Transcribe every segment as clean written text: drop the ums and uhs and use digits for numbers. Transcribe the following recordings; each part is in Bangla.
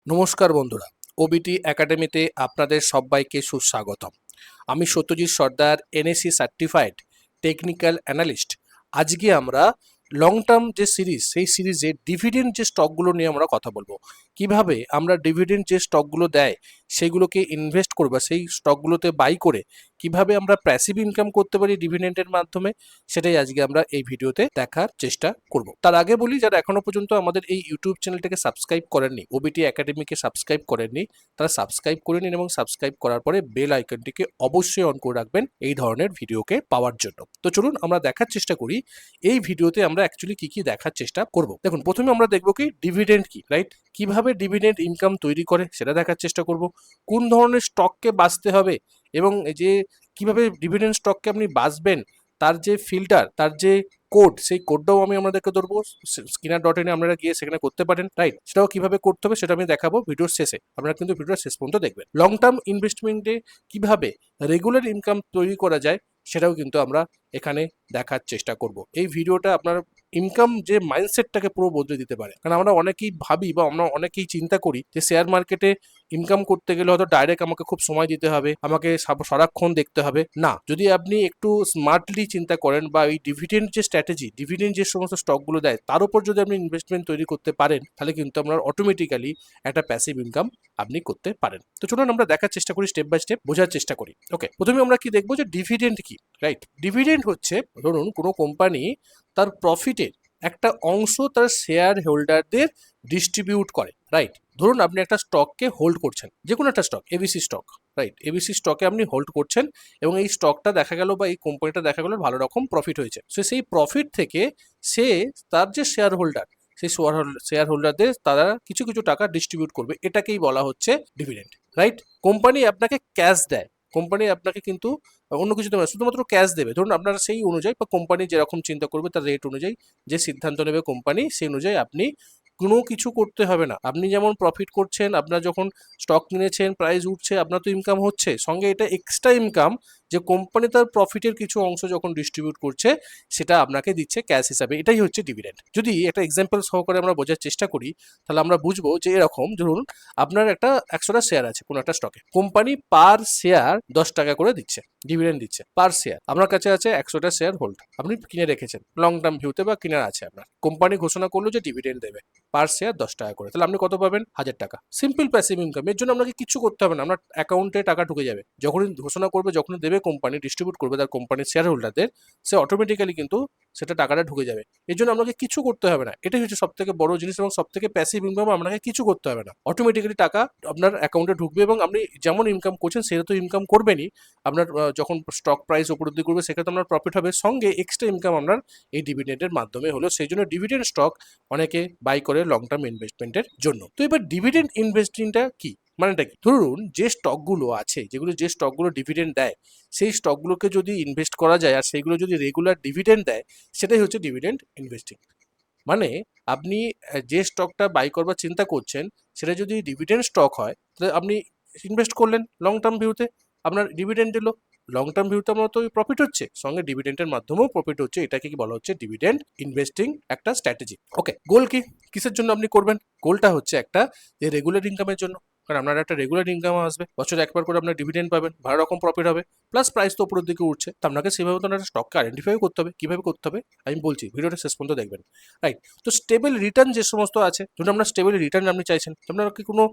নমস্কার বন্ধুরা, ওবিটি একাডেমিতে আপনাদের সবাইকে সুস্বাগতম। আমি সত্যজিৎ সর্দার, এনএসসি সার্টিফাইড টেকনিক্যাল অ্যানালিস্ট। আজকে আমরা লং টার্ম যে সিরিজ, সেই সিরিজে ডিভিডেন্ড যে স্টকগুলো নিয়ে আমরা কথা বলবো। কিভাবে আমরা ডিভিডেন্ড যে স্টকগুলো দেয় সেইগুলোকে ইনভেস্ট করবো, সেই স্টকগুলোতে বাই করে কিভাবে আমরা প্যাসিভ ইনকাম করতে পারি ডিভিডেন্ডের মাধ্যমে, সেটাই আজকে আমরা এই ভিডিওতে দেখার চেষ্টা করব। তার আগে বলি, যারা এখনো পর্যন্ত আমাদের এই ইউটিউব চ্যানেলটাকে সাবস্ক্রাইব করেননি, ওবিটি একাডেমিকে সাবস্ক্রাইব করেননি, তারা সাবস্ক্রাইব করে নিন এবং সাবস্ক্রাইব করার পরে বেল আইকনটিকে অবশ্যই অন করে রাখবেন এই ধরনের ভিডিওকে পাওয়ার জন্য। তো চলুন আমরা দেখার চেষ্টা করি এই ভিডিওতে আমরা অ্যাকচুয়ালি কি কি দেখার চেষ্টা করব। দেখুন, প্রথমে আমরা দেখবো কি ডিভিডেন্ড কি, রাইট? কিভাবে ডিভিডেন্ড ইনকাম তৈরি করে সেটা দেখার চেষ্টা করব। কোন ধরনের স্টককে বাছতে হবে এবং এই যে কিভাবে ডিভিডেন্ড স্টককে আপনি বাছবেন, তার যে ফিল্টার, তার যে কোড, সেই কোডটাও আমি আপনাদেরকে ধরবো। স্কিনার.in এ আপনারা গিয়ে সেখানে করতে পারেন, রাইট? সেটাও কিভাবে করতে হবে সেটা আমি দেখাবো ভিডিওর শেষে। আপনারা কিন্তু ভিডিওর শেষ পর্যন্ত দেখবেন। লং টার্ম ইনভেস্টমেন্টে কিভাবে রেগুলার ইনকাম তৈরি করা যায় সেটাও কিন্তু আমরা এখানে দেখার চেষ্টা করব। এই ভিডিওটা আপনার ইনকাম যে মাইন্ডসেটটাকে পুরো বদলে দিতে পারে। কারণ আমরা অনেকেই ভাবি বা আমরা অনেকেই চিন্তা করি যে শেয়ার মার্কেটে ইনকাম করতে গেলে হয়তো ডাইরেক্ট আমাকে খুব সময় দিতে হবে, আমাকে সারাক্ষণ দেখতে হবে। না, যদি আপনি একটু স্মার্টলি চিন্তা করেন বা এই ডিভিডেন্ড যে স্ট্র্যাটেজি, ডিভিডেন্ড যে সমস্ত স্টকগুলো দেয় তার উপর যদি আপনি ইনভেস্টমেন্ট তৈরি করতে পারেন, তাহলে কিন্তু আপনার অটোমেটিক্যালি একটা প্যাসিভ ইনকাম আপনি করতে পারেন। তো চলুন আমরা দেখার চেষ্টা করি, স্টেপ বাই স্টেপ বোঝার চেষ্টা করি। ওকে, প্রথমে আমরা কি দেখবো যে ডিভিডেন্ড কি, রাইট? ডিভিডেন্ড হচ্ছে, ধরুন কোনো কোম্পানি তার প্রফিটের একটা অংশ তার শেয়ার হোল্ডারদের ডিস্ট্রিবিউট করে, রাইট? ধরুন আপনি একটা স্টককে হোল্ড করছেন, যে কোনো একটা stock, ABC stock, right? ABC স্টকে আপনি হোল্ড করছেন এবং এই স্টকটা দেখা গেল বা এই কোম্পানিটা দেখা গেল ভালো রকম প্রফিট হয়েছে। সো সেই প্রফিট থেকে সে তার যে শেয়ার হোল্ডার, সেই শেয়ার হোল্ডারদের তারা কিছু কিছু টাকা ডিস্ট্রিবিউট করবে, এটাকেই বলা হচ্ছে ডিভিডেন্ড, রাইট? কোম্পানি আপনাকে ক্যাশ দেয়, কোম্পানি আপনাকে কিন্তু অন্য কিছু দেবে না, শুধুমাত্র ক্যাশ দেবে। ধরুন আপনারা সেই অনুযায়ী বা কোম্পানি যেরকম চিন্তা করবে তার রেট অনুযায়ী যে সিদ্ধান্ত নেবে কোম্পানি, সেই অনুযায়ী আপনি কোনো কিছু করতে হবে না। আপনি যেমন প্রফিট করছেন, আপনার যখন স্টক কিনেছেন প্রাইস উঠছে, আপনার তো ইনকাম হচ্ছে, সঙ্গে এটা এক্সট্রা ইনকাম যে কোম্পানি তার প্রফিটের কিছু অংশ যখন ডিস্ট্রিবিউট করছে সেটা আপনাকে দিচ্ছে ক্যাশ হিসাবে। এটাই হচ্ছে ডিভিডেন্ড। যদি একটা এক্সাম্পল সহকারে আমরা বোঝার চেষ্টা করি, তাহলে আমরা বুঝবো যে এরকম, ধরুন আপনার একটা 100টা শেয়ার আছে কোনো একটা স্টকে, কোম্পানি পার শেয়ার 10 টাকা করে দিচ্ছে, ডিভিডেন্ড দিচ্ছে পার শেয়ার। আপনার কাছে আছে 100টা শেয়ার হোল্ড, আপনি কিনে রেখেছেন লং টার্ম ভিউতে বা কেনার আছে আপনার। কোম্পানি ঘোষণা করলো যে ডিভিডেন্ড দেবে পার শেয়ার 10 টাকা করে, তাহলে আপনি কত পাবেন? 1000 টাকা। Simple passive income. এর জন্য আপনাকে কিছু করতে হবে না, আপনার অ্যাকাউন্টে টাকা ঢুকে যাবে। যখনই ঘোষণা করবে, যখনই দেবে কোম্পানি, ডিস্ট্রিবিউট করবে তার কোম্পানির শেয়ার হোল্ডারদের, সে অটোমেটিক্যালি কিন্তু সেটা টাকাটা ঢুকে যাবে। এর জন্য আপনাকে কিছু করতে হবে না। এটাই হচ্ছে সব থেকে বড় জিনিস এবং সব থেকে প্যাসিভ ইনকাম। আপনাকে কিছু করতে হবে না, অটোমেটিক্যালি টাকা আপনার অ্যাকাউন্টে ঢুকবে এবং আপনি যেমন ইনকাম করছেন সেটা তো ইনকাম করবেনই। আপনার যখন স্টক প্রাইস উপলব্ধি করবে সেক্ষেত্রে আপনার প্রফিট হবে, সঙ্গে এক্সট্রা ইনকাম আপনার এই ডিভিডেন্ডের মাধ্যমে হলো। সেই জন্য ডিভিডেন্ড স্টক অনেকে বাই করে লং টার্ম ইনভেস্টমেন্টের জন্য। তো এবার ডিভিডেন্ড ইনভেস্টিংটা কি, মানেটা কি? ধরুন যে স্টকগুলো আছে, যে স্টকগুলো ডিভিডেন্ড দেয়, সেই স্টকগুলোকে যদি ইনভেস্ট করা যায় আর সেইগুলো যদি রেগুলার ডিভিডেন্ড দেয়, সেটাই হচ্ছে ডিভিডেন্ড ইনভেস্টিং। মানে আপনি যে স্টকটা বাই করবার চিন্তা করছেন সেটা যদি ডিভিডেন্ড স্টক হয়, তাহলে আপনি ইনভেস্ট করলেন লং টার্ম ভিউতে, আপনার ডিভিডেন্ড এলো। লং টার্ম ভিউতে আপনার তো প্রফিট হচ্ছে, সঙ্গে ডিভিডেন্ডের মাধ্যমেও প্রফিট হচ্ছে। এটাকে কি বলা হচ্ছে? ডিভিডেন্ড ইনভেস্টিং একটা স্ট্র্যাটেজি। ওকে, গোল কি, কিসের জন্য আপনি করবেন? গোলটা হচ্ছে একটা যে রেগুলার ইনকামের জন্য। কারণ আপনার একটা রেগুলার ইনকাম আসবে, বছরে একবার করে আপনার ডিভিডেন্ড পাবেন, ভালো রকম প্রফিট হবে, প্লাস প্রাইস তো উপরের দিকে উঠছে। তো আপনাকে সেভাবে তো একটা স্টককে আইডেন্টিফাই করতে হবে। কিভাবে করতে হবে আমি বলছি, ভিডিওটা শেষ পর্যন্ত দেখবেন, রাইট? তো স্টেবল রিটার্ন যে সমস্ত আছে, ধরুন আপনার স্টেবল রিটার্ন আপনি চাইছেন, তো আপনাকে কোনো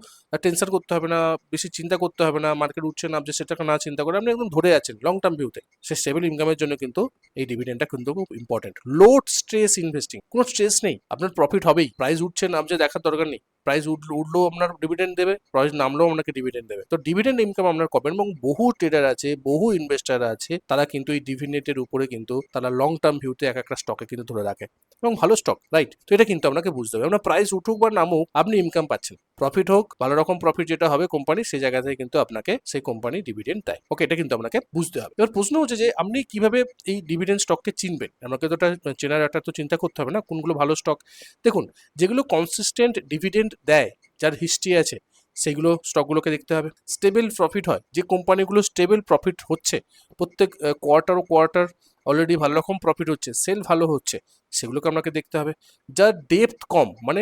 টেনশন করতে হবে না, বেশি চিন্তা করতে হবে না, মার্কেট উঠছে নামছে সেটাকে না চিন্তা করে আপনি একদম ধরে আছেন লং টার্ম ভিউতে। সে স্টেবল ইনকামের জন্য কিন্তু এই ডিভিডেন্ডটা কিন্তু খুব ইম্পর্টেন্ট। লো স্ট্রেস ইনভেস্টিং, কোনো স্ট্রেস নেই, আপনার প্রফিট হবেই। প্রাইস উঠছে নামছে দেখার দরকার নেই, প্রাইস উঠলেও আপনার ডিভিডেন্ড দেবে, প্রাইস নামলেও আপনাকে ডিভিডেন্ড দেবে। তো ডিভিডেন্ড ইনকাম আপনার পাবেন। এবং বহু ট্রেডার আছে, বহু ইনভেস্টার আছে, তারা কিন্তু এই ডিভিডেন্ডের উপরে কিন্তু তারা লং টার্ম ভিউতে এক একটা স্টকে কিন্তু ধরে রাখে এবং ভালো স্টক, রাইট? তো এটা কিন্তু আপনাকে বুঝতে হবে। আপনার প্রাইস উঠুক বা নামুক, আপনি ইনকাম পাচ্ছেন, প্রফিট হোক, ভালো রকম প্রফিট যেটা হবে কোম্পানি, সেই জায়গা থেকে কিন্তু আপনাকে সেই কোম্পানি ডিভিডেন্ড দেয়। ওকে, এটা কিন্তু আপনাকে বুঝতে হবে। এবার প্রশ্ন হচ্ছে যে আপনি কিভাবে এই ডিভিডেন্ড স্টককে চিনবেন? আমাকে তো এটা চেনার একটা তো চিন্তা করতে হবে না, কোনগুলো ভালো স্টক। দেখুন, যেগুলো কনসিস্টেন্ট ডিভিডেন্ড দেয়, যার হিস্ট্রি আছে, সেগুলো স্টকগুলোকে দেখতে হবে। স্টেবল প্রফিট হয়, যে কোম্পানিগুলো স্টেবল প্রফিট হচ্ছে, প্রত্যেক কোয়ার্টার অলরেডি ভালো রকম প্রফিট হচ্ছে, সেল ভালো হচ্ছে, সেগুলোকে আপনাকে দেখতে হবে। যার ডেপথ কম, মানে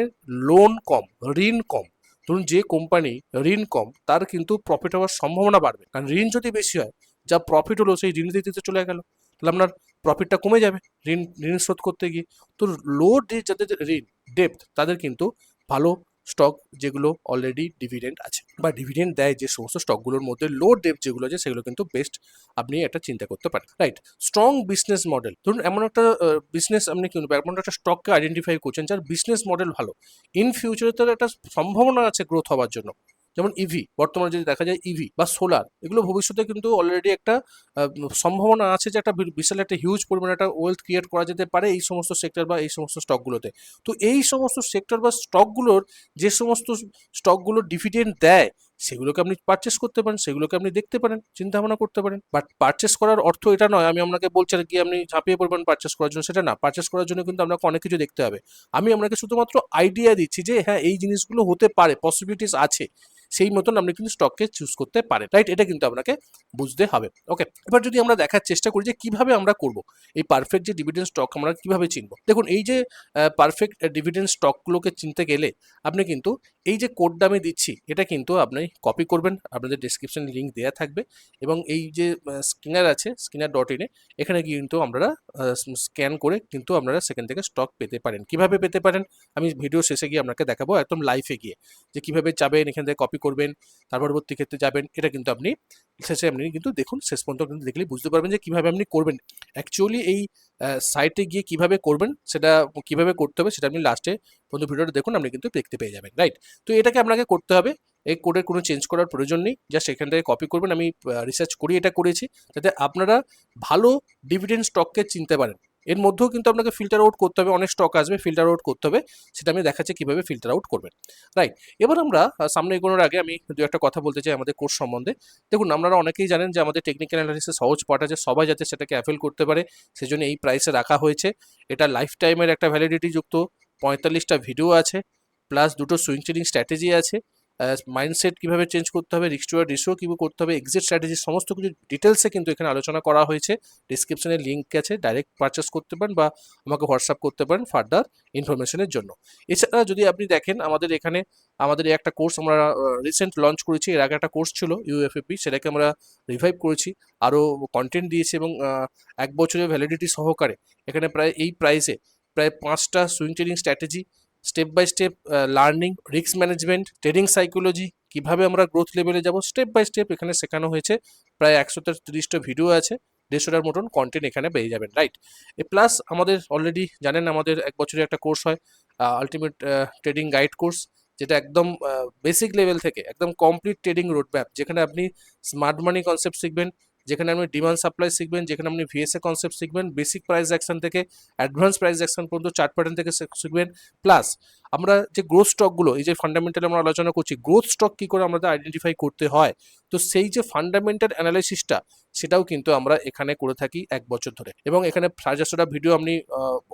লোন কম, ঋণ কম, ধরুন যে কোম্পানি ঋণ কম তার কিন্তু প্রফিট হওয়ার সম্ভাবনা বাড়বে, কারণ ঋণ যদি বেশি হয় যা প্রফিট হলো সেই ঋণ দিতে দিতে চলে গেল, তাহলে আপনার প্রফিটটা কমে যাবে ঋণ শোধ করতে গিয়ে। তো লো যাদের ঋণ ডেপ্থ তাদের কিন্তু ভালো স্টক যেগুলো অলরেডি ডিভিডেন্ড আছে বা ডিভিডেন্ড দেয় যে সমস্ত স্টকগুলোর মধ্যে লো ডেপ্থ যেগুলো আছে সেগুলো কিন্তু বেস্ট আপনি একটা চিন্তা করতে পারেন, রাইট। স্ট্রং বিজনেস মডেল, ধরুন এমন একটা বিজনেস আপনি কিনবেন, এমন একটা স্টককে আইডেন্টিফাই করছেন যার বিজনেস মডেল ভালো, ইন ফিউচারে তার একটা সম্ভাবনা আছে গ্রোথ হওয়ার জন্য। যেমন ইভি, বর্তমানে যদি দেখা যায় ইভি বা সোলার, এগুলো ভবিষ্যতে কিন্তু অলরেডি একটা সম্ভাবনা আছে যে একটা বিশাল একটা হিউজ পরিমাণে একটা ওয়েলথ ক্রিয়েট করা যেতে পারে এই সমস্ত সেক্টর বা এই সমস্ত স্টকগুলোতে। তো এই সমস্ত সেক্টর বা স্টকগুলোর যে সমস্ত স্টকগুলো ডিভিডেন্ড দেয় সেগুলোকে আপনি পারচেস করতে পারেন, সেগুলোকে আপনি দেখতে পারেন, চিন্তা ভাবনা করতে পারেন। বাট পারচেস করার অর্থ এটা নয় আমি আপনাকে বলছি আর কি আপনি ঝাঁপিয়ে পড়বেন পারচেস করার জন্য, সেটা না। পারচেস করার জন্য কিন্তু আপনাকে অনেক কিছু দেখতে হবে। আমি আপনাকে শুধুমাত্র আইডিয়া দিচ্ছি যে হ্যাঁ এই জিনিসগুলো হতে পারে, পসিবিলিটিস আছে, সেই মতন আপনি কিন্তু স্টককে চুজ করতে পারেন, রাইট। এটা কিন্তু আপনাকে বুঝতে হবে। ওকে, এবার যদি আমরা দেখার চেষ্টা করি যে কিভাবে আমরা করব এই পারফেক্ট যে ডিভিডেন্ড স্টক আমরা কিভাবে চিনব। দেখুন এই যে পারফেক্ট ডিভিডেন্ড স্টকগুলোকে চিনতে গেলে আপনি কিন্তু এই যে কোডটা আমি দিচ্ছি এটা কিন্তু আপনি কপি করবেন, আপনাদের ডিসক্রিপশনে লিঙ্ক দেওয়া থাকবে, এবং এই যে স্ক্যানার আছে skinner.in এখানে কিন্তু আপনারা স্ক্যান করে কিন্তু আপনারা সেখান থেকে স্টক পেতে পারেন। কিভাবে পেতে পারেন আমি ভিডিও শেষে গিয়ে আপনাকে দেখাবো একদম লাইভে গিয়ে, যে কিভাবে যাবেন এখান থেকে কপি করবেন, তার পরবর্তী ক্ষেত্রে যাবেন, এটা কিন্তু আপনি শেষে আপনি কিন্তু দেখুন, শেষ পর্যন্ত কিন্তু দেখলেই বুঝতে পারবেন যে কিভাবে আপনি করবেন। অ্যাকচুয়ালি এই সাইটে গিয়ে কিভাবে করবেন, সেটা কিভাবে করতে হবে সেটা আপনি লাস্টে বন্ধু ভিডিওটা দেখুন, আপনি কিন্তু দেখতে পেয়ে যাবেন, রাইট। তো এটাকে আপনাকে করতে হবে, এই কোডের কোনো চেঞ্জ করার প্রয়োজন নেই, জাস্ট এখান থেকে কপি করবেন। আমি রিসার্চ করি এটা করেছি যাতে আপনারা ভালো ডিভিডেন্ড স্টককে চিনতে পারেন। এর মধ্যেও কিন্তু আপনাকে ফিল্টার আউট করতে হবে, অনেক স্টক আসবে ফিল্টার আউট করতে হবে, সেটা আমি দেখাচ্ছি কিভাবে ফিল্টার আউট করবেন, রাইট। এবার আমরা সামনে এগোনোর আগে আমি দু একটা কথা বলতে চাই আমাদের কোর্স সম্বন্ধে। দেখুন আপনারা অনেকেই জানেন যে আমাদের টেকনিক্যাল অ্যানালিসিস সহজ পার্ট আছে, সবাই যাতে সেটাকে অ্যাভেল করতে পারে সেজন্য এই প্রাইসে রাখা হয়েছে। এটা লাইফ টাইমের একটা ভ্যালিডিটি যুক্ত, 45টা ভিডিও আছে, প্লাস দুটো সুইং ট্রেডিং স্ট্র্যাটেজি আছে, মাইন্ডসেট কীভাবে চেঞ্জ করতে হবে, রিস্ক টু রেশিও কীভাবে করতে হবে, এক্সিট স্ট্র্যাটেজি, সমস্ত কিছু ডিটেলসে কিন্তু এখানে আলোচনা করা হয়েছে। ডিসক্রিপশনে লিঙ্ক আছে, ডাইরেক্ট পারচেস করতে পারেন বা আমাকে হোয়াটসঅ্যাপ করতে পারেন ফার্দার ইনফরমেশনের জন্য। এছাড়া যদি আপনি দেখেন আমাদের এখানে আমাদের একটা কোর্স আমরা রিসেন্ট লঞ্চ করেছি, এর আগে একটা কোর্স ছিল ইউএফএপি, সেটাকে আমরা রিভাইভ করেছি, আরও কন্টেন্ট দিয়েছি, এবং 1 বছরের ভ্যালিডিটি সহকারে এখানে প্রায় এই প্রাইসে প্রায় 5টা swing trading strategy, step by step learning, risk management, trading psychology, কিভাবে আমরা গ্রোথ লেভেলে যাব স্টেপ বাই স্টেপ এখানে শেখানো হয়েছে। প্রায় 130টা ভিডিও আছে, 150টার মতন কন্টেন্ট এখানে পেয়ে যাবেন, রাইট। প্লাস আমাদের অলরেডি জানেন আমাদের 1 বছরের একটা কোর্স হয় আলটিমেট ট্রেডিং গাইড কোর্স, যেটা একদম বেসিক লেভেল থেকে একদম কমপ্লিট ট্রেডিং রোডম্যাপ, যেখানে আপনি স্মার্ট মানি কনসেপ্ট শিখবেন, যেখানে আপনি ডিমান্ড সাপ্লাই শিখবেন, যেখানে আপনি ভিএসএ কনসেপ্ট শিখবেন, বেসিক প্রাইস অ্যাকশন থেকে অ্যাডভান্স প্রাইস অ্যাকশন পর্যন্ত চার্ট প্যাটার্ন থেকে শিখবেন। প্লাস আমরা যে গ্রোথ স্টকগুলো এই যে ফান্ডামেন্টাল আমরা আলোচনা করছি, গ্রোথ স্টক কী করে আমাদের আইডেন্টিফাই করতে হয়, তো সেই যে ফান্ডামেন্টাল অ্যানালাইসিসটা সেটাও কিন্তু আমরা এখানে করে থাকি 1 বছর ধরে, এবং এখানে 400টা ভিডিও আপনি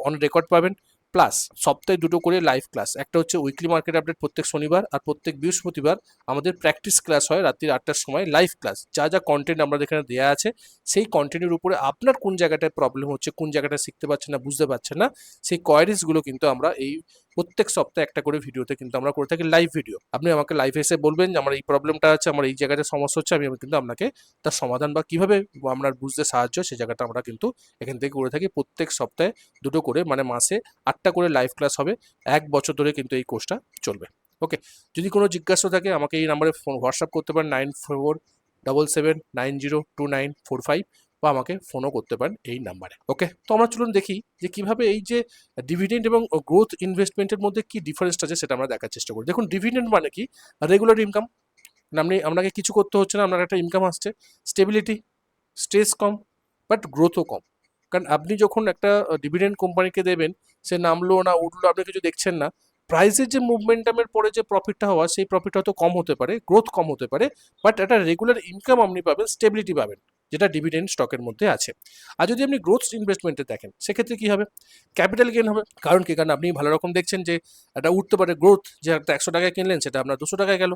অন রেকর্ড পাবেন। প্লাস সপ্তাহে 2টো করে লাইভ ক্লাস, একটা হচ্ছে উইকলি মার্কেট আপডেট প্রত্যেক শনিবার, আর প্রত্যেক বৃহস্পতিবার আমাদের প্র্যাকটিস ক্লাস হয় রাত্রি 8টার সময় লাইভ ক্লাস। যা যা কন্টেন্ট আমাদের এখানে দেওয়া আছে সেই কন্টেন্টের উপরে আপনার কোন জায়গাটায় প্রবলেম হচ্ছে, কোন জায়গাটা শিখতে পারছেন না, বুঝতে পারছেন না, সেই কোয়ারিজগুলো কিন্তু আমরা এই প্রত্যেক সপ্তাহে একটা করে ভিডিওতে কিন্তু আমরা করে থাকি লাইভ ভিডিও। আপনি আমাকে লাইভ এসে বলবেন যে আমার এই প্রবলেমটা আছে, আমার এই জায়গাটা সমস্যা হচ্ছে, আমি কিন্তু আপনাকে তার সমাধান বা কীভাবে আপনার বুঝতে সাহায্য সেই জায়গাটা আমরা কিন্তু এখান থেকে করে থাকি। প্রত্যেক সপ্তাহে 2টো করে, মানে মাসে 8টা করে লাইভ ক্লাস হবে, 1 বছর ধরে কিন্তু এই কোর্সটা চলবে। ওকে, যদি কোনো জিজ্ঞাসা থাকে আমাকে এই নাম্বারে ফোন হোয়াটসঅ্যাপ করতে পারেন 9477902945, বা আমাকে ফোনও করতে পারেন এই নাম্বারে। ওকে, তো আমরা চলুন দেখি যে কিভাবে এই যে ডিভিডেন্ড এবং গ্রোথ ইনভেস্টমেন্টের মধ্যে কি ডিফারেন্সটা আছে সেটা আমরা দেখার চেষ্টা করি। দেখুন ডিভিডেন্ড মানে কি, রেগুলার ইনকাম, আপনাকে কিছু করতে হচ্ছে না, আপনার একটা ইনকাম আসছে, স্টেবিলিটি, স্ট্রেস কম, বাট গ্রোথও কম। কারণ আপনি যখন একটা ডিভিডেন্ড কোম্পানিকে দেবেন, সে নামলো না উঠলো আপনি কিছু দেখছেন না, প্রাইসের যে মুভমেন্টামের পরে যে প্রফিটটা হওয়া সেই প্রফিটটা হয়তো কম হতে পারে, গ্রোথ কম হতে পারে, বাট একটা রেগুলার ইনকাম আপনি পাবেন, স্টেবিলিটি পাবেন, যেটা ডিভিডেন্ড স্টকের মধ্যে আছে। আর যদি আপনি গ্রোথ ইনভেস্টমেন্টে দেখেন সেক্ষেত্রে কি হবে, ক্যাপিটাল গেইন হবে। কারণ কি, কারণ আপনি ভালো রকম দেখছেন যে এটা উঠতে পারে, গ্রোথ যে একটা 100 টাকায় কিনলেন সেটা আপনার 200 টাকায় গেল,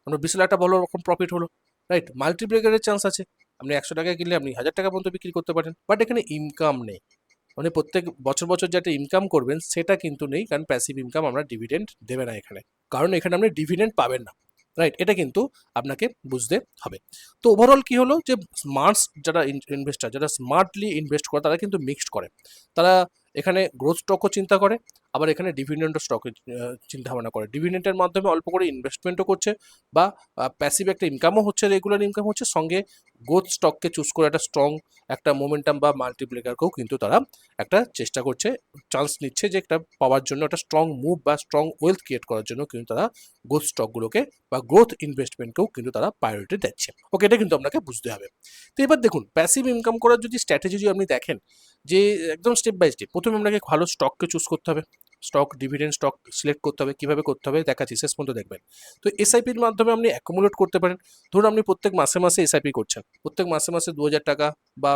আপনার বিশাল একটা ভালো রকম প্রফিট হলো, রাইট। মাল্টিপ্লিকেশনের চান্স আছে, আপনি 100 টাকায় কিনলে আপনি 1000 টাকা পর্যন্ত বিক্রি করতে পারেন, বাট এখানে ইনকাম নেই, মানে প্রত্যেক বছর বছর যেটা ইনকাম করবেন সেটা কিন্তু নেই, কারণ প্যাসিভ ইনকাম আমরা ডিভিডেন্ড দেবে না এখানে। কারণ এখানে আপনি ডিভিডেন্ড পাবেন না, রাইট? এটা কিন্তু আপনাকে বুঝতে হবে। তো ওভারঅল কি হলো, যে স্মার্ট যারা ইনভেস্টার, যারা স্মার্টলি ইনভেস্ট করে, তারা কিন্তু মিক্সড করে। তারা এখানে গ্রোথ স্টকও চিন্তা করে, আবার এখানে ডিভিডেন্ডও স্টকে চিন্তা ভাবনা করে। ডিভিডেন্ডের মাধ্যমে অল্প করে ইনভেস্টমেন্টও করছে, বা প্যাসিভ একটা ইনকামও হচ্ছে, রেগুলার ইনকাম হচ্ছে, সঙ্গে গ্রোথ স্টককে চুজ করে একটা স্ট্রং একটা মোমেন্টাম বা মাল্টিপ্লিকারকেও কিন্তু তারা একটা চেষ্টা করছে, চান্স নিচ্ছে যে একটা পাওয়ার জন্য, একটা স্ট্রং মুভ বা স্ট্রং ওয়েলথ ক্রিয়েট করার জন্য কিন্তু তারা গ্রোথ স্টকগুলোকে বা গ্রোথ ইনভেস্টমেন্টকেও কিন্তু তারা প্রায়োরিটি দিচ্ছে। ওকে, এটা কিন্তু আপনাকে বুঝতে হবে। তো এবার দেখুন, প্যাসিভ ইনকাম করার যদি স্ট্র্যাটেজি যদি আপনি দেখেন, যে একদম স্টেপ বাই স্টেপ, প্রথমে আপনাকে ভালো স্টককে চুজ করতে হবে, স্টক ডিভিডেন্ড স্টক সিলেক্ট করতে হবে। কীভাবে করতে হবে দেখাচ্ছি, শেষ পর্যন্ত দেখবেন। তো এসআইপির মাধ্যমে আপনি অ্যাকুমুলেট করতে পারেন। ধরুন আপনি প্রত্যেক মাসে মাসে এসআইপি করছেন, প্রত্যেক মাসে মাসে 2000 টাকা বা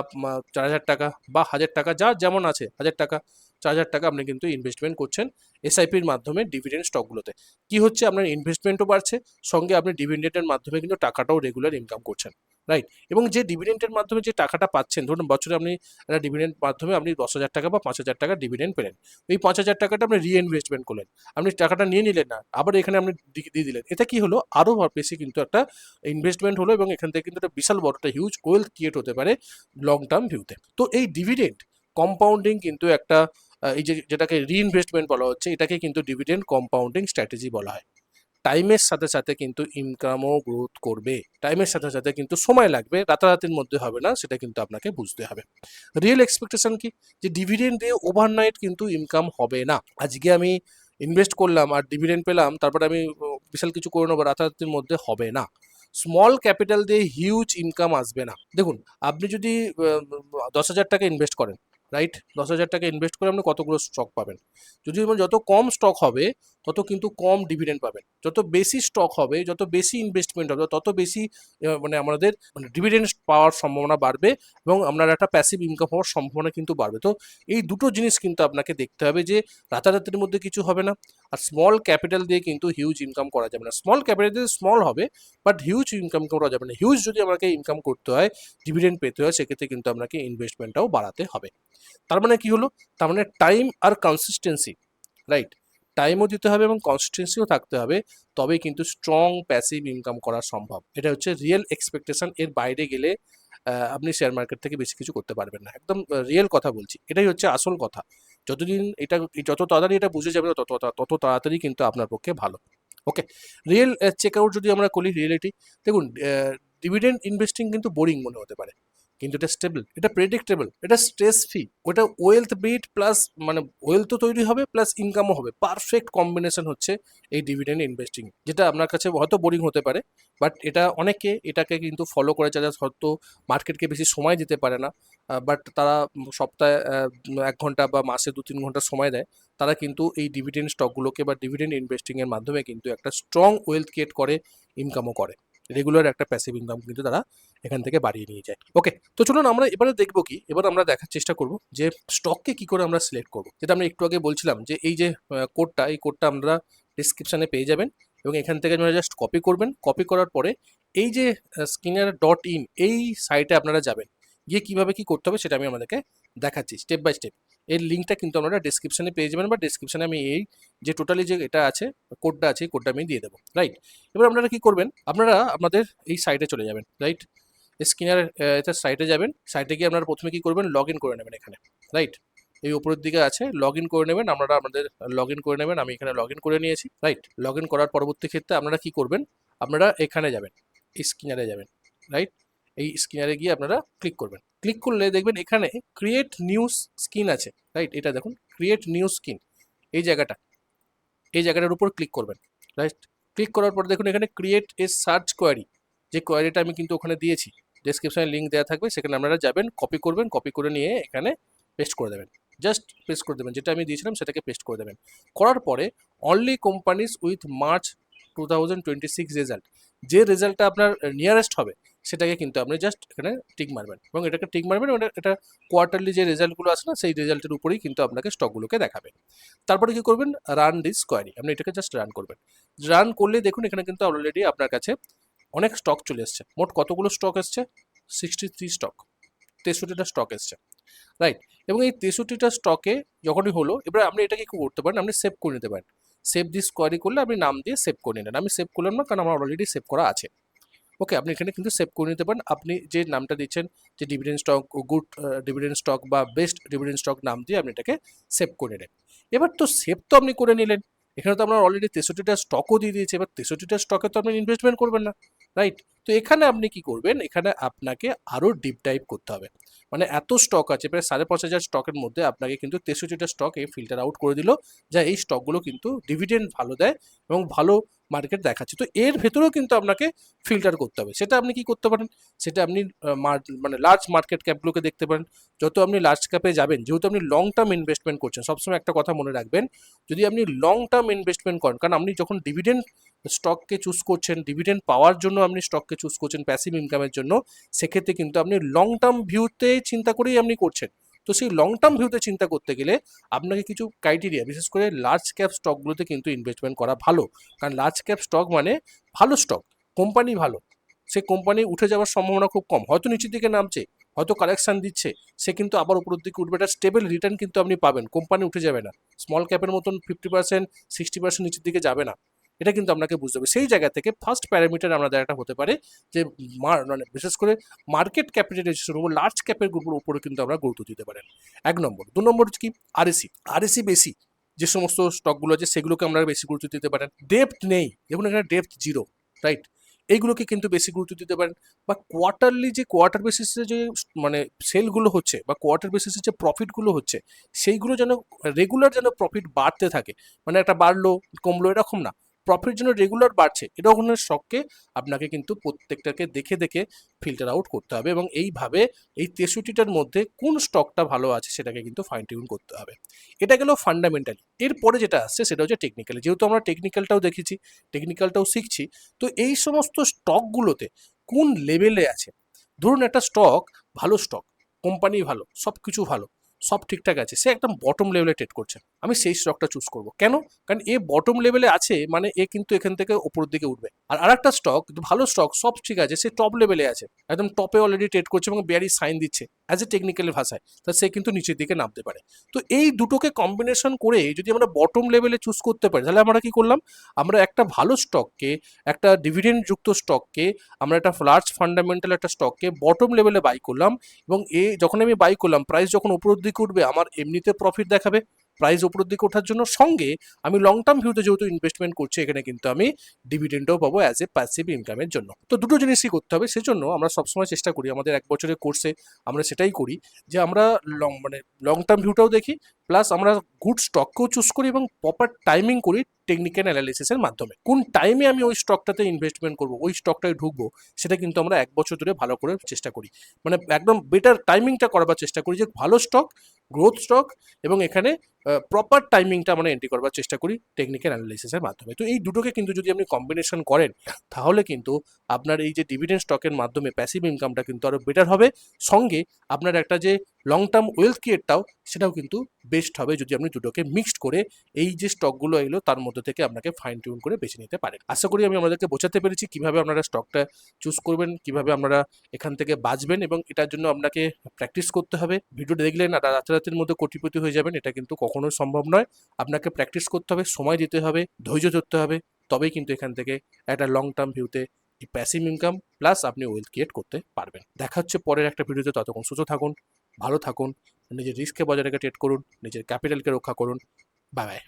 4000 টাকা বা 1000 টাকা, যার যেমন আছে, 1000 টাকা 4000 টাকা আপনি কিন্তু ইনভেস্টমেন্ট করছেন এসআইপির মাধ্যমে ডিভিডেন্ড স্টকগুলোতে। কি হচ্ছে, আপনার ইনভেস্টমেন্টও বাড়ছে, সঙ্গে আপনি ডিভিডেন্ডের মাধ্যমে কিন্তু টাকাটাও রেগুলার ইনকাম করছেন, রাইট? এবং যে ডিভিডেন্ডের মাধ্যমে যে টাকাটা পাচ্ছেন, ধরুন বছরে আপনি একটা ডিভিডেন্ড মাধ্যমে আপনি 10,000 টাকা বা 5,000 টাকা ডিভিডেন্ড পেলেন, এই 5,000 টাকাটা আপনি রিইনভেস্টমেন্ট করলেন, আপনি টাকাটা নিয়ে নিলেন না, আবার এখানে আপনি দিয়ে দিলেন। এটা কি হলো, আরও বেশি কিন্তু একটা ইনভেস্টমেন্ট হলো, এবং এখান থেকে কিন্তু একটা বিশাল বড় একটা হিউজ ওয়েলথ ক্রিয়েট হতে পারে লং টার্ম ভিউতে। তো এই ডিভিডেন্ড কম্পাউন্ডিং কিন্তু একটা এই যে যেটাকে রিইনভেস্টমেন্ট বলা হচ্ছে, এটাকে কিন্তু ডিভিডেন্ড কম্পাউন্ডিং স্ট্র্যাটেজি বলা হয়। টাইমের সাথে সাথে কিন্তু ইনকামও গ্রোথ করবে, টাইমের সাথে সাথে কিন্তু সময় লাগবে, রাতারাতির মধ্যে হবে না, সেটা কিন্তু আপনাকে বুঝতে হবে। রিয়েল এক্সপেকটেশন কি, যে ডিভিডেন্ড দিয়ে ওভারনাইট কিন্তু ইনকাম হবে না। আজকে আমি ইনভেস্ট করলাম আর ডিভিডেন্ড পেলাম, তারপরে আমি বিশাল কিছু করে নেবো, রাতারাতির মধ্যে হবে না। স্মল ক্যাপিটাল দিয়ে হিউজ ইনকাম আসবে না। দেখুন, আপনি যদি 10,000 টাকা ইনভেস্ট করেন, রাইট? 10,000 টাকা ইনভেস্ট করে আপনি কতগুলো স্টক পাবেন? যদি যত কম স্টক হবে, তত কিন্তু কম ডিভিডেন্ড পাবেন। যত বেশি স্টক হবে, যত বেশি ইনভেস্টমেন্ট হবে, তত বেশি মানে আমাদের মানে ডিভিডেন্ড পাওয়ার সম্ভাবনা বাড়বে, এবং আপনার একটা প্যাসিভ ইনকাম হওয়ার সম্ভাবনা কিন্তু বাড়বে। তো এই দুটো জিনিস কিন্তু আপনাকে দেখতে হবে, যে রাতারাতির মধ্যে কিছু হবে না, আর স্মল ক্যাপিটাল দিয়ে কিন্তু হিউজ ইনকাম করা যাবে না। স্মল ক্যাপিটাল দিয়ে স্মল হবে, বাট হিউজ ইনকাম করা যাবে না। হিউজ যদি আমাকে ইনকাম করতে হয়, ডিভিডেন্ড পেতে হয়, সেক্ষেত্রে কিন্তু আপনাকে ইনভেস্টমেন্টটাও বাড়াতে হবে। তার মানে কি হলো, তার মানে টাইম আর কনসিস্টেন্সি, রাইট? টাইমও দিতে হবে এবং কনসিস্টেন্সিও থাকতে হবে, তবেই কিন্তু স্ট্রং প্যাসিভ ইনকাম করা সম্ভব। এটা হচ্ছে রিয়েল এক্সপেকটেশন। এর বাইরে গেলে আপনি শেয়ার মার্কেট থেকে বেশি কিছু করতে পারবেন না। একদম রিয়েল কথা বলছি, এটাই হচ্ছে আসল কথা। যতদিন এটা, যত তাড়াতাড়ি এটা বুঝে যাবে, তত তাড়াতাড়ি কিন্তু আপনার পক্ষে ভালো। ওকে, রিয়েল চেক আউট যদি আমরা করি, রিয়েলিটি দেখুন, ডিভিডেন্ড ইনভেস্টিং কিন্তু বোরিং মনে হতে পারে, কিন্তু এটা স্টেবল, এটা প্রেডিক্টেবল, এটা স্ট্রেস ফ্রি, ওটা ওয়েলথ বিট প্লাস, মানে ওয়েলথও তৈরি হবে প্লাস ইনকামও হবে। পারফেক্ট কম্বিনেশন হচ্ছে এই ডিভিডেন্ড ইনভেস্টিং, যেটা আপনার কাছে হয়তো বোরিং হতে পারে, বাট এটা অনেকে এটাকে কিন্তু ফলো করে, যারা হয়তো মার্কেটকে বেশি সময় দিতে পারে না, বাট তারা সপ্তাহে 1 ঘন্টা বা মাসে 2-3 ঘন্টা সময় দেয়, তারা কিন্তু এই ডিভিডেন্ড স্টকগুলোকে বা ডিভিডেন্ড ইনভেস্টিংয়ের মাধ্যমে কিন্তু একটা স্ট্রং ওয়েলথ ক্রিয়েট করে, ইনকামও করে, রেগুলার একটা প্যাসিভ ইনকাম কিন্তু তারা এখান থেকে বাড়িয়ে নিয়ে যায়। ওকে, তো চলুন আমরা এবারে দেখবো কি, এবার আমরা দেখার চেষ্টা করব যে স্টককে কি করে আমরা সিলেক্ট করব। যেটা আমরা একটু আগে বলছিলাম, যে এই যে কোডটা, এই কোডটা আমরা ডিসক্রিপশনে পেয়ে যাবেন, এবং এখান থেকে আপনারা জাস্ট কপি করবেন। কপি করার পরে এই যে skinner.in এই সাইটে আপনারা যাবেন, গিয়ে কিভাবে কি করতে হবে সেটা আমি আমাদেরকে দেখাচ্ছি স্টেপ বাই স্টেপ। এর লিঙ্কটা কিন্তু আপনারা ডিসক্রিপশনে পেয়ে যাবেন, বা ডিসক্রিপশনে আমি এই যে টোটালি যে এটা আছে, কোডটা আছে, এই কোডটা আমি দিয়ে দেবো, রাইট? এবার আপনারা কি করবেন, আপনারা আপনাদের এই সাইটে চলে যাবেন, রাইট? স্ক্রিনার এটা সাইটে যাবেন, সাইটে গিয়ে আপনারা প্রথমে কি করবেন, লগ ইন করে নেবেন এখানে, রাইট? এই উপরের দিকে আছে, লগ ইন করে নেবেন, আপনারা আপনাদের লগ ইন করে নেবেন। আমি এখানে লগ ইন করে নিয়েছি, রাইট? লগ ইন করার পরবর্তী ক্ষেত্রে আপনারা কি করবেন, আপনারা এখানে যাবেন, স্ক্রিনারে যাবেন, রাইট? এই স্ক্রিনারে গিয়ে আপনারা ক্লিক করবেন। ক্লিক করলে দেখবেন এখানে ক্রিয়েট নিউ স্ক্রিন আছে, রাইট? এটা দেখুন, ক্রিয়েট নিউ স্ক্রিন, এই জায়গাটা, এই জায়গাটার উপর ক্লিক করবেন, রাইট? ক্লিক করার পর দেখুন এখানে ক্রিয়েট এ সার্চ কোয়ারি, যে কোয়ারিটা আমি কিন্তু ওখানে দিয়েছি, ডেসক্রিপশনে লিঙ্ক দেওয়া থাকবে, সেখানে আপনারা যাবেন, কপি করবেন, কপি করে নিয়ে এখানে পেস্ট করে দেবেন। জাস্ট পেস্ট করে দেবেন, যেটা আমি দিয়েছিলাম সেটাকে পেস্ট করে দেবেন। করার পরে only companies with March 2026 result, যে রেজাল্টটা আপনার নিয়ারেস্ট হবে, সেটাকে কিন্তু আপনি জাস্ট এখানে টিক মারবেন, এবং এটাকে টিক মারবেন, এটা কোয়ার্টারলি যে রেজাল্টগুলো আছে না, সেই রেজাল্টের উপরেই কিন্তু আপনাকে স্টকগুলোকে দেখাবে। তারপরে কি করবেন, রান দিস কোয়ারি, আপনি এটাকে জাস্ট রান করবেন। রান করলে দেখুন এখানে কিন্তু অলরেডি আপনার কাছে অনেক স্টক চলে এসছে। মোট কতগুলো স্টক এসছে, 63 স্টক, 63টা স্টক এসছে, রাইট? এবং এই 63টা স্টকে যখনই হলো, এবার আপনি এটাকে কি করতে পারেন, আপনি সেভ করে নিতে পারেন। সেভ দিস কোয়ারি করলে আপনি নাম দিয়ে সেভ করে নিলেন। আমি সেভ করলাম না, কারণ আমার অলরেডি সেভ করা আছে। ওকে, আপনি এখানে কিন্তু সেভ করে নিতে পারেন। আপনি যে নামটা দিচ্ছেন, যে dividend stock, good dividend stock বা বেস্ট ডিভিডেন্ড স্টক নাম দিয়ে আপনি এটাকে সেভ করে নিলেন। এবার তো সেভ তো আপনি করে নিলেন, এখানে তো আপনার অলরেডি 63টা স্টকও দিয়ে দিয়েছে। এবার 63টা স্টকে তো আপনি ইনভেস্টমেন্ট করবেন না, রাইট? তো এখানে আপনি কি করবেন, এখানে আপনাকে আরও ডিপ ডাইভ করতে হবে। মানে এত স্টক আছে, প্রায় 5,500 স্টকের মধ্যে আপনাকে কিন্তু 63টা স্টক এই ফিল্টার আউট করে দিল, যা এই স্টকগুলো কিন্তু ডিভিডেন্ড ভালো দেয় এবং ভালো মার্কেট দেখাচ্ছে। তো এর ভেতরেও কিন্তু আপনাকে ফিল্টার করতে হবে। সেটা আপনি কি করতে পারেন, সেটা আপনি মানে লার্জ মার্কেট ক্যাপগুলোকে দেখতে পারেন। যত আপনি লার্জ ক্যাপে যাবেন, যেহেতু আপনি লং টার্ম ইনভেস্টমেন্ট করছেন, সবসময় একটা কথা মনে রাখবেন, যদি আপনি লং টার্ম ইনভেস্টমেন্ট করেন, কারণ আপনি যখন ডিভিডেন্ড স্টককে চুজ করছেন, ডিভিডেন্ড পাওয়ার জন্য আপনি স্টককে চুজ করছেন প্যাসিভ ইনকামের জন্য, সেক্ষেত্রে কিন্তু আপনি লং টার্ম ভিউতে চিন্তা করেই আপনি করছেন। তো সেই লং টার্ম ভিউতে চিন্তা করতে গেলে আপনাকে কিছু ক্রাইটেরিয়া, বিশেষ করে লার্জ ক্যাপ স্টকগুলোতে কিন্তু ইনভেস্টমেন্ট করা ভালো। কারণ লার্জ ক্যাপ স্টক মানে ভালো স্টক, কোম্পানি ভালো, সে কোম্পানি উঠে যাওয়ার সম্ভাবনা খুব কম। হয়তো নিচের দিকে নামছে, হয়তো কারেকশন দিচ্ছে, সে কিন্তু আবার উপরের দিকে উঠবে, একটা স্টেবল রিটার্ন কিন্তু আপনি পাবেন, কোম্পানি উঠে যাবে না। স্মল ক্যাপের মতন 50%, 60% নিচের দিকে যাবে না, এটা কিন্তু আপনাকে বুঝতে হবে। সেই জায়গা থেকে ফার্স্ট প্যারামিটার আমাদের একটা হতে পারে যে মানে বিশেষ করে মার্কেট ক্যাপিটালাইজেশন উপর, লার্জ ক্যাপের গ্রুপের উপরে কিন্তু আমরা গুরুত্ব দিতে পারেন, 1 নম্বর। 2 নম্বর হচ্ছে কি, আরএসি। আরএসি বেশি যে সমস্ত স্টকগুলো আছে সেগুলোকে আমরা বেশি গুরুত্ব দিতে পারেন। ডেপথ নেই, দেখুন এখানে ডেপথ 0, রাইট? এইগুলোকে কিন্তু বেশি গুরুত্ব দিতে পারেন। বা কোয়ার্টারলি, যে কোয়ার্টার বেসিসে যে মানে সেলগুলো হচ্ছে বা কোয়ার্টার বেসিসে যে প্রফিটগুলো হচ্ছে, সেইগুলো যেন রেগুলার যেন প্রফিট বাড়তে থাকে, মানে একটা বাড়লো কমলো এরকম না, প্রফিট যেন রেগুলার বাড়ছে, এটা ধরনের স্টককে আপনাকে কিন্তু প্রত্যেকটাকে দেখে দেখে ফিল্টার আউট করতে হবে, এবং এইভাবে এই 63টার মধ্যে কোন স্টকটা ভালো আছে সেটাকে কিন্তু ফাইন টিউন করতে হবে। এটা গেল ফান্ডামেন্টালি। এরপরে যেটা আসছে সেটা হচ্ছে টেকনিক্যালি। যেহেতু আমরা টেকনিক্যালটাও দেখেছি, টেকনিক্যালটাও শিখছি, তো এই সমস্ত স্টকগুলোতে কোন লেভেলে আছে। ধরুন একটা স্টক, ভালো স্টক, কোম্পানি ভালো, সব কিছু ভালো, সব ঠিকঠাক আছে, সে একদম বটম লেভেলে ট্রেড করছে, আমি সেই স্টকটা চুজ করব। কেন? কারণ এ বটম লেভেলে আছে, মানে এ কিন্তু এখান থেকে উপরের দিকে উঠবে। আর আরেকটা স্টক, ভালো স্টক, সব ঠিক আছে, সে টপ লেভেলে আছে, একদম টপে অলরেডি ট্রেড করছে এবং বেয়ারি সাইন দিচ্ছে অ্যাজ এ টেকনিক্যাল ভাষায়, তা সে কিন্তু নিচের দিকে নামতে পারে। তো এই দুটোকে কম্বিনেশন করে যদি আমরা বটম লেভেলে চুজ করতে পারি, তাহলে আমরা কি করলাম, আমরা একটা ভালো স্টককে, একটা ডিভিডেন্ড যুক্ত স্টককে, আমরা একটা লার্জ ফান্ডামেন্টাল একটা স্টককে বটম লেভেলে বাই করলাম, এবং যখন আমি বাই করলাম, প্রাইস যখন উপরের দিকে উঠবে, আমার এমনিতে প্রফিট দেখাবে প্রাইস উপরের দিকে ওঠার জন্য, সঙ্গে আমি লং টার্ম ভিউতে যেহেতু ইনভেস্টমেন্ট করছি, এখানে কিন্তু আমি ডিভিডেন্ডও পাবো অ্যাজ এ প্যাসিভ ইনকামের জন্য। তো দুটো জিনিসই করতে হবে। সেজন্য আমরা সবসময় চেষ্টা করি, আমাদের 1 বছরের কোর্সে আমরা সেটাই করি, যে আমরা লং টার্ম ভিউটাও দেখি, প্লাস আমরা গুড স্টককেও চুজ করি এবং প্রপার টাইমিং করি টেকনিক্যাল অ্যানালিসিসের মাধ্যমে। কোন টাইমে আমি ওই স্টকটাতে ইনভেস্টমেন্ট করবো, ওই স্টকটায় ঢুকবো, সেটা কিন্তু আমরা 1 বছর ধরে ভালো করে চেষ্টা করি, মানে একদম বেটার টাইমিংটা করবার চেষ্টা করি, যে ভালো স্টক, গ্রোথ স্টক, এবং এখানে প্রপার টাইমিংটা আমরা এন্ট্রি করবার চেষ্টা করি টেকনিক্যাল অ্যানালিসিসের মাধ্যমে। তো এই দুটোকে কিন্তু যদি আপনি কম্বিনেশন করেন, তাহলে কিন্তু আপনার এই যে ডিভিডেন্ড স্টকের মাধ্যমে প্যাসিভ ইনকামটা কিন্তু আরও বেটার হবে, সঙ্গে আপনার একটা যে লং টার্ম ওয়েলথ ক্রিয়েটটাও, সেটাও কিন্তু বেস্ট হবে যদি আপনি দুটোকে মিক্সড করে এই যে স্টকগুলো এলো তার মধ্যে থেকে আপনাকে ফাইন টিউন করে বেছে নিতে পারেন। আশা করি আমি আপনাদেরকে বোঝাতে পেরেছি কিভাবে আপনারা স্টকটা চুজ করবেন, কিভাবে আপনারা এখান থেকে বাঁচবেন, এবং এটার জন্য আপনাকে প্র্যাকটিস করতে হবে। ভিডিওটা দেখলেন আর রাতারাতির মধ্যে কোটিপতি হয়ে যাবেন, এটা কিন্তু কখনোই সম্ভব নয়। আপনাকে প্র্যাকটিস করতে হবে, সময় দিতে হবে, ধৈর্য ধরতে হবে, তবেই কিন্তু এখান থেকে একটা লং টার্ম ভিউতে প্যাসিভ ইনকাম প্লাস আপনি ওয়েলথ ক্রিয়েট করতে পারবেন। দেখা হচ্ছে পরের একটা ভিডিওতে, ততক্ষণ সুস্থ থাকুন, ভালো থাকুন, নিজের রিস্ককে বজায় রেখে ট্রেড করুন, নিজের ক্যাপিটালকে রক্ষা করুন। Bye bye.